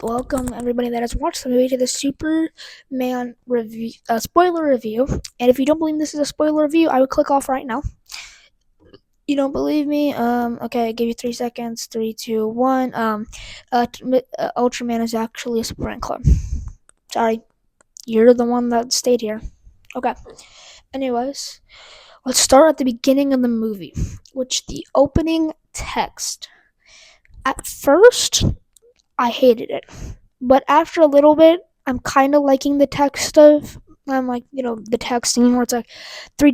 Welcome everybody that has watched the movie to the Superman review, spoiler review. And if you don't believe this is a spoiler review, I would click off right now. You don't believe me? Okay, I give you 3 seconds. Three, two, one. Ultraman is actually a Superman clone. Sorry, you're the one that stayed here. Okay. Anyways, let's start at the beginning of the movie, which the opening text. At first, I hated it. But after a little bit, I'm kind of liking the text of. I'm like, the texting where it's like 3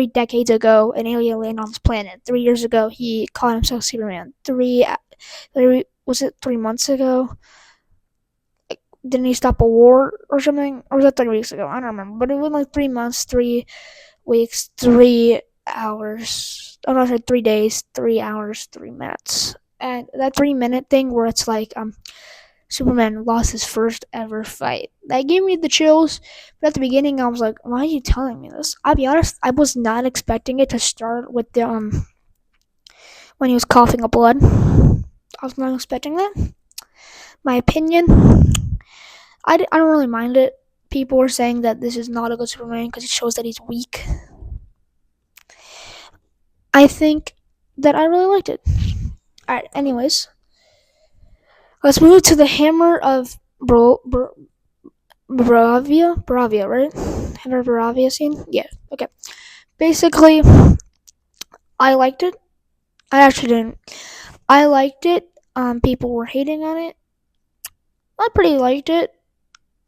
decades ago, an alien landed on this planet. 3 years ago, he called himself Superman. Three was it 3 months ago? Didn't he stop a war or something? Or was that 3 weeks ago? I don't remember. But it was like 3 months, 3 weeks, 3 hours. Oh no, sorry, 3 days, 3 hours, 3 minutes. And that 3 minute thing where it's like Superman lost his first ever fight. That gave me the chills. But at the beginning, I was like, "Why are you telling me this?" I'll be honest, I was not expecting it to start with the when he was coughing up blood. I was not expecting that. My opinion, I don't really mind it. People were saying that this is not a good Superman because it shows that he's weak. I think that I really liked it. Alright, anyways, let's move to the hammer of Bravia, right? Hammer of Bravia scene? Yeah, okay. Basically, I liked it. I actually didn't. I liked it. People were hating on it. I pretty liked it.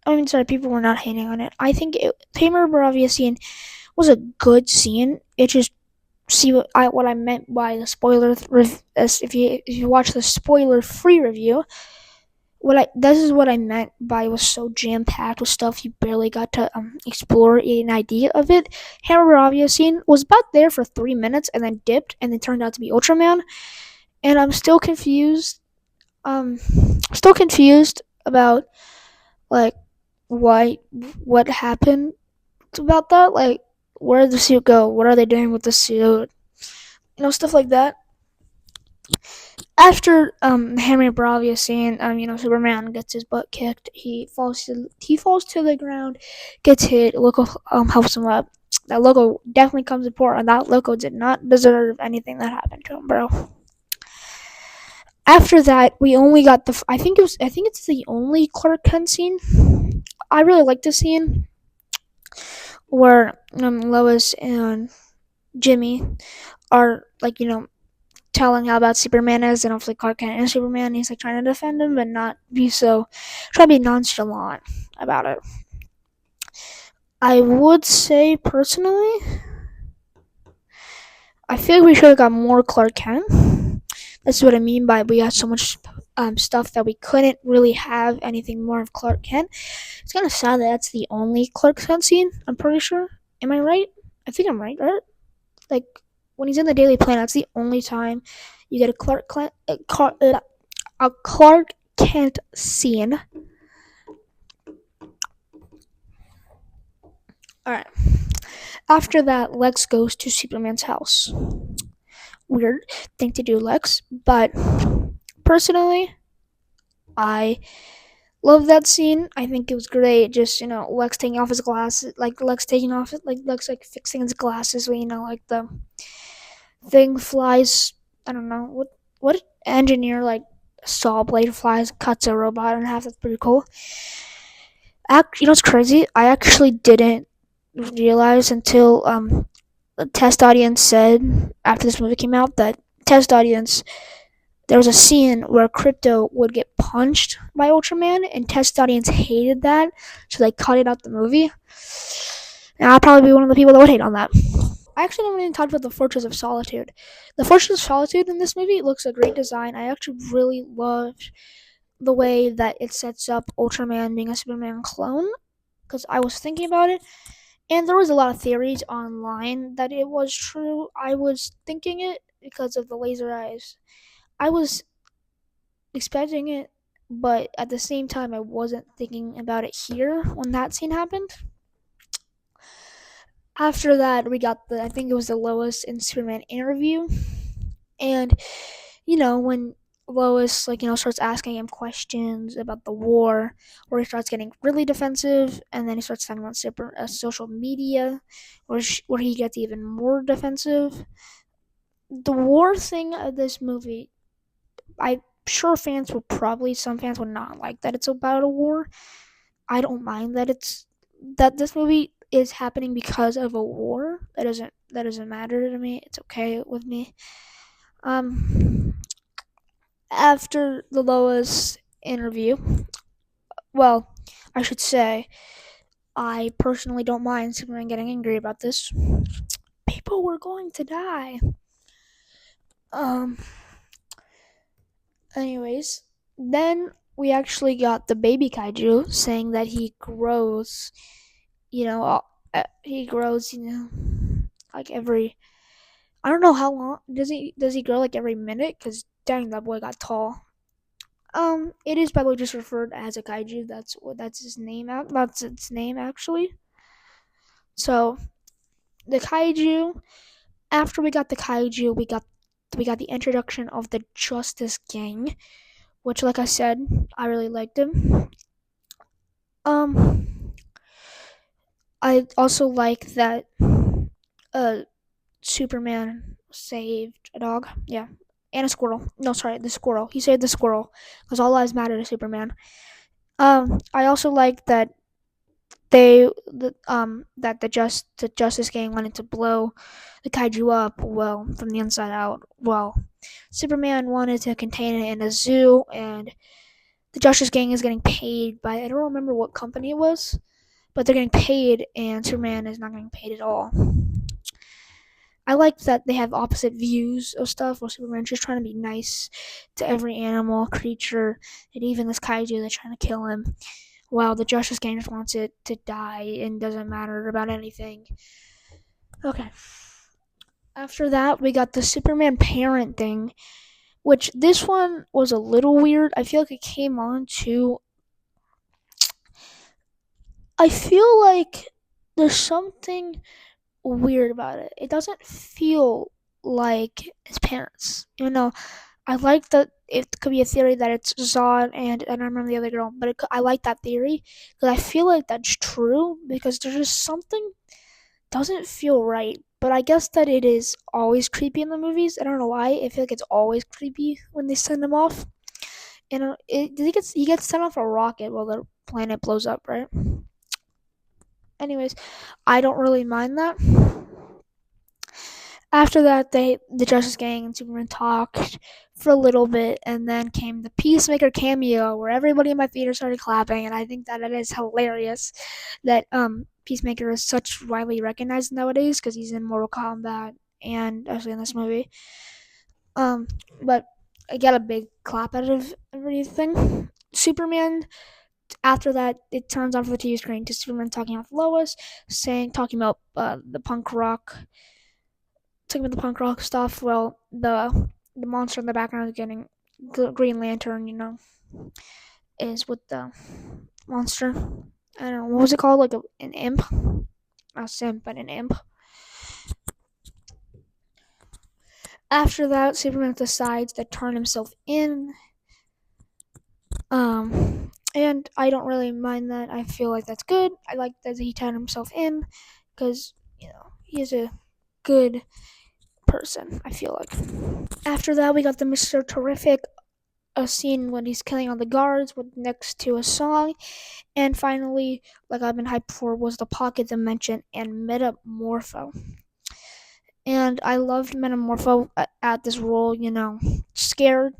I mean, sorry, people were not hating on it. I think Hammer of Bravia scene was a good scene. It just see what I meant by the spoiler. If you watch the spoiler free review, this is what I meant by it was so jam packed with stuff you barely got to explore an idea of it. Hammer Bravia scene was about there for 3 minutes and then dipped and then turned out to be Ultraman, and I'm still confused. Still confused about like why what happened about that. Like, where did the suit go? What are they doing with the suit? Stuff like that. After Henry Bravia scene, Superman gets his butt kicked. He falls to the ground, gets hit. Loco helps him up. That Loco definitely comes important. That Loco did not deserve anything that happened to him, bro. After that, we only got the. I think it's the only Clark Kent scene. I really like the scene where Lois and Jimmy are like telling how bad Superman is, and hopefully Clark Kent is Superman. He's like trying to defend him, but not be so, try to be nonchalant about it. I would say personally, I feel like we should have got more Clark Kent. That's what I mean by we got so much stuff that we couldn't really have anything more of Clark Kent. It's kind of sad that that's the only Clark Kent scene. I'm pretty sure. Am I right? I think I'm right. Right? Like when he's in the Daily Planet, that's the only time you get a Clark Kent scene. Alright. After that, Lex goes to Superman's house. Weird thing to do, Lex, but personally, I love that scene. I think it was great. Just Lex taking off his glasses, Lex like fixing his glasses. Like the thing flies. I don't know what engineer like saw blade flies, cuts a robot in half. That's pretty cool. It's crazy. I actually didn't realize until the test audience said after this movie came out that test audience there was a scene where Crypto would get punched by Ultraman, and test audience hated that, so they cut it out the movie. And I'll probably be one of the people that would hate on that. I actually never even talked about the Fortress of Solitude. The Fortress of Solitude in this movie looks a great design. I actually really loved the way that it sets up Ultraman being a Superman clone, because I was thinking about it, and there was a lot of theories online that it was true. I was thinking it because of the laser eyes. I was expecting it, but at the same time, I wasn't thinking about it here when that scene happened. After that, we got I think it was the Lois and Superman interview. And, when Lois, like, starts asking him questions about the war, or he starts getting really defensive, and then he starts talking about social media, where he gets even more defensive. The war thing of this movie, I'm sure some fans would not like that it's about a war. I don't mind that this movie is happening because of a war. That doesn't matter to me. It's okay with me. Um, After the Lois interview, well, I should say, I personally don't mind Superman getting angry about this. People were going to die. Um. Anyways, then we actually got the baby kaiju saying that he grows. He grows. Like every. I don't know how long does he grow, like every minute? Cause dang, that boy got tall. It is probably just referred as a kaiju. That's his name. That's its name actually. So the kaiju. After we got the kaiju, we got the introduction of the Justice Gang, which, like I said, I really liked him. Um, I also like that uh Superman saved a dog. Yeah, and a squirrel. No, sorry, the squirrel. He saved the squirrel because all lives matter to Superman. I also like that the Justice Gang wanted to blow the kaiju up, well, from the inside out. Well, Superman wanted to contain it in a zoo, and the Justice Gang is getting paid by, I don't remember what company it was, but they're getting paid, and Superman is not getting paid at all. I like that they have opposite views of stuff, where Superman's just trying to be nice to every animal, creature, and even this kaiju that's trying to kill him, while the Justice Gang just wants it to die and doesn't matter about anything. Okay. After that, we got the Superman parent thing, which this one was a little weird. I feel like it came on too. I feel like there's something weird about it. It doesn't feel like his parents. I like that it could be a theory that it's Zod and I don't remember the other girl, but I like that theory because I feel like that's true because there's just something doesn't feel right. But I guess that it is always creepy in the movies. I don't know why. I feel like it's always creepy when they send him off. And he gets sent off a rocket while the planet blows up, right? Anyways, I don't really mind that. After that, the Justice Gang and Superman talked for a little bit, and then came the Peacemaker cameo, where everybody in my theater started clapping, and I think that it is hilarious that Peacemaker is such widely recognized nowadays because he's in Mortal Kombat and actually in this movie. But I got a big clap out of everything. Superman. After that, it turns on for the TV screen to Superman talking with Lois, talking about the punk rock stuff. Well, the monster in the background is getting Green Lantern. Is with the monster. I don't know what was it called, like an imp, not a simp, but an imp. After that, Superman decides to turn himself in. And I don't really mind that. I feel like that's good. I like that he turned himself in because he's a good person. I feel like. After that, we got the Mr. Terrific a scene when he's killing all the guards with next to a song, and finally, like I've been hyped for, was the pocket dimension and Metamorpho. And I loved Metamorpho at this role. Scared.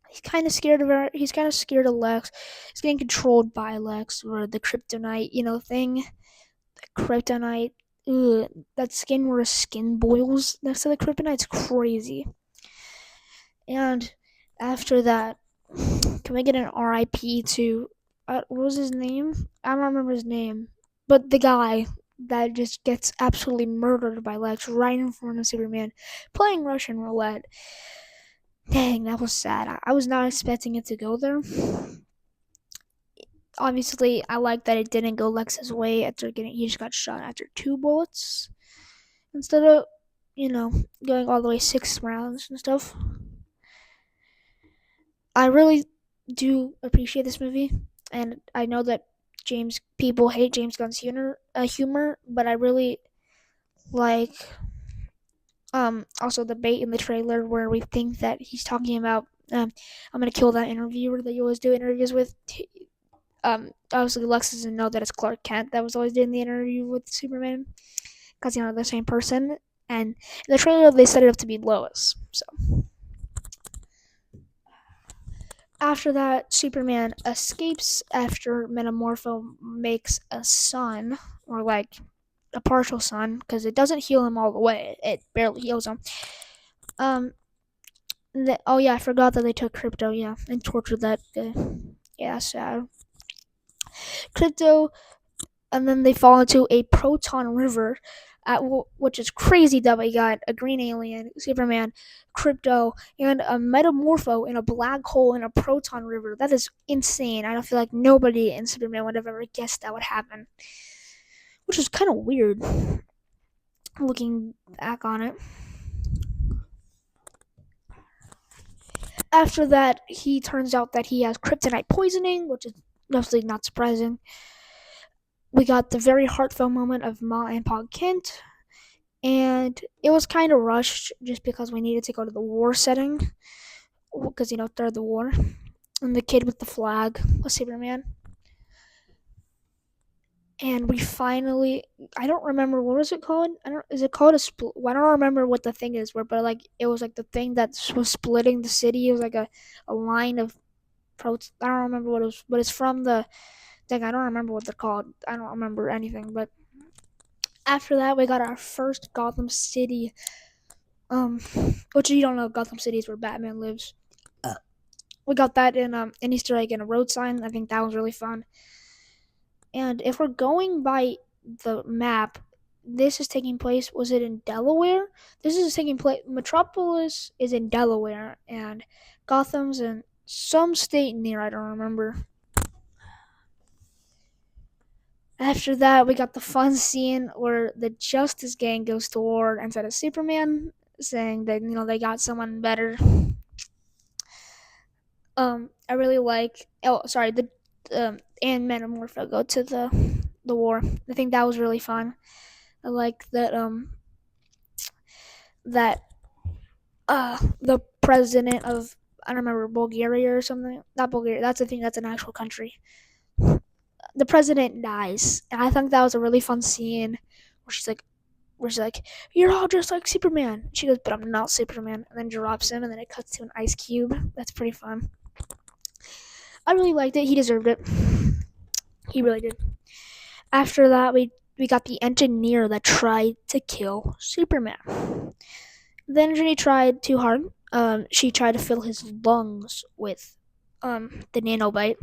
He's kind of scared of her. He's kind of scared of Lex. He's getting controlled by Lex or the kryptonite, thing. The kryptonite. Ugh, that skin where his skin boils next to the kryptonite's crazy. And after that, can we get an RIP to what was his name? I don't remember his name, but the guy that just gets absolutely murdered by Lex right in front of Superman, playing Russian roulette. Dang, that was sad. I was not expecting it to go there. Obviously, I like that it didn't go Lex's way after he just got shot after 2 bullets instead of, going all the way 6 rounds and stuff. I really do appreciate this movie, and I know that James people hate James Gunn's humor, but I really like also the bait in the trailer where we think that he's talking about I'm gonna kill that interviewer that you always do interviews with. Obviously Lex doesn't know that it's Clark Kent that was always doing the interview with Superman because they're the same person. And in the trailer they set it up to be Lois. So after that, Superman escapes after Metamorpho makes a son, or like a partial son, because it doesn't heal him all the way. It barely heals him. Um, oh yeah, I forgot that they took Crypto, yeah, and tortured that guy. Yeah, sad. Crypto, and then they fall into a proton river, which is crazy that we got a green alien, Superman, Crypto, and a Metamorpho in a black hole in a proton river. That is insane. I don't feel like nobody in Superman would have ever guessed that would happen, which is kind of weird looking back on it. After that, he turns out that he has kryptonite poisoning, which is definitely not surprising. We got the very heartfelt moment of Ma and Pa Kent, and it was kind of rushed just because we needed to go to the war setting because they're the war, and the kid with the flag was Superman. And we finally, I don't remember what was it called. I don't is it called a split? I don't remember what the thing is, but like it was like the thing that was splitting the city. It was like a line of I don't remember what it was, but it's from the thing. I don't remember what they're called. I don't remember anything. But after that, we got our first Gotham City. Which you don't know, Gotham City is where Batman lives. We got that in an Easter egg and a road sign. I think that was really fun. And if we're going by the map, this is taking place. Was it in Delaware? This is taking place. Metropolis is in Delaware, and Gotham's in some state near. I don't remember. After that, we got the fun scene where the Justice Gang goes to war instead of Superman, saying that they got someone better. I really like. Oh, sorry, the and Metamorpho go to the war. I think that was really fun. I like that the president of I don't remember Bulgaria or something. Not Bulgaria. That's a thing. That's an actual country. The president dies, and I think that was a really fun scene where she's like, "You're all just like Superman." She goes, "But I'm not Superman," and then drops him, and then it cuts to an ice cube. That's pretty fun. I really liked it. He deserved it. He really did. After that, we got the engineer that tried to kill Superman. The engineer tried too hard. She tried to fill his lungs with the nanobite.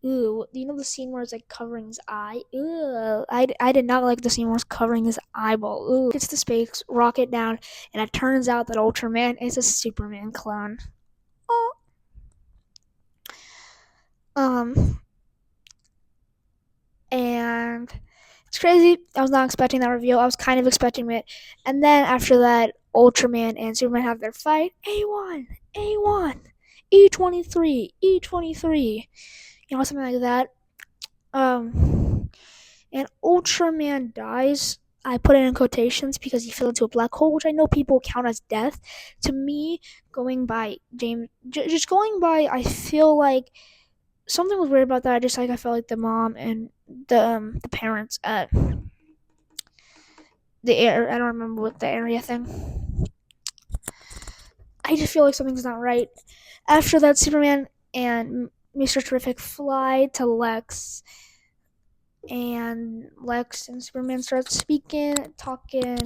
Ooh, do you know the scene where it's like covering his eye? Ooh, I did not like the scene where it's covering his eyeball. Ooh, gets the space rocket down, and it turns out that Ultraman is a Superman clone. Oh, um, and it's crazy. I was not expecting that reveal. I was kind of expecting it, and then after that, Ultraman and Superman have their fight. A1, E23, E23. Something like that. Um, and Ultraman dies. I put it in quotations because he fell into a black hole, which I know people count as death. To me, going by James, just going by, I feel like something was weird about that. I felt like the mom and the parents at the air. I don't remember what the area thing. I just feel like something's not right. After that, Superman and Mr. Terrific fly to Lex, and Lex and Superman start speaking, talking,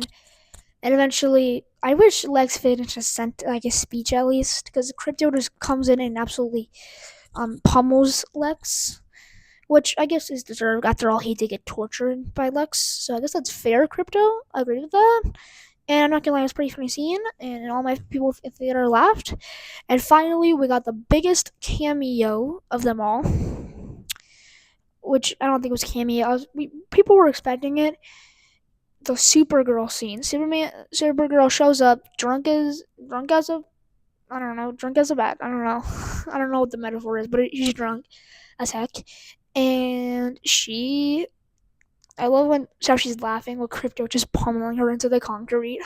and eventually, I wish Lex finished sent like a speech at least, because Crypto just comes in and absolutely pummels Lex, which I guess is deserved. After all, he did get tortured by Lex, so I guess that's fair. Crypto, I agree with that. And I'm not gonna lie, it was a pretty funny scene, and all my people in the theater laughed. And finally, we got the biggest cameo of them all, which I don't think was cameo. People were expecting it. The Supergirl scene. Supergirl shows up drunk as a I don't know, drunk as a bat. I don't know. I don't know what the metaphor is, but he's drunk as heck. And I love when how she's laughing with Crypto just pummeling her into the concrete.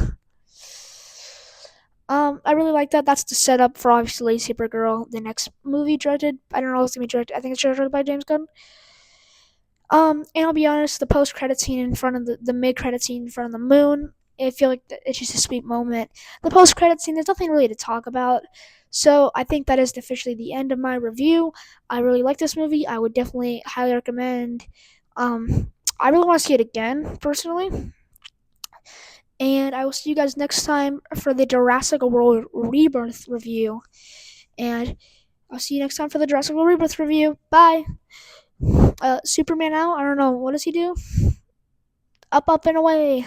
I really like that. That's the setup for obviously Supergirl, the next movie directed. I don't know if it's gonna be directed. I think it's directed by James Gunn. And I'll be honest, the post credit scene in front of the mid credit scene in front of the moon, I feel like it's just a sweet moment. The post credit scene, there's nothing really to talk about. So I think that is officially the end of my review. I really like this movie. I would definitely highly recommend. I really want to see it again, personally. And I will see you guys next time for the Jurassic World Rebirth review. And I'll see you next time for the Jurassic World Rebirth review. Bye. Superman out. I don't know. What does he do? Up, up, and away.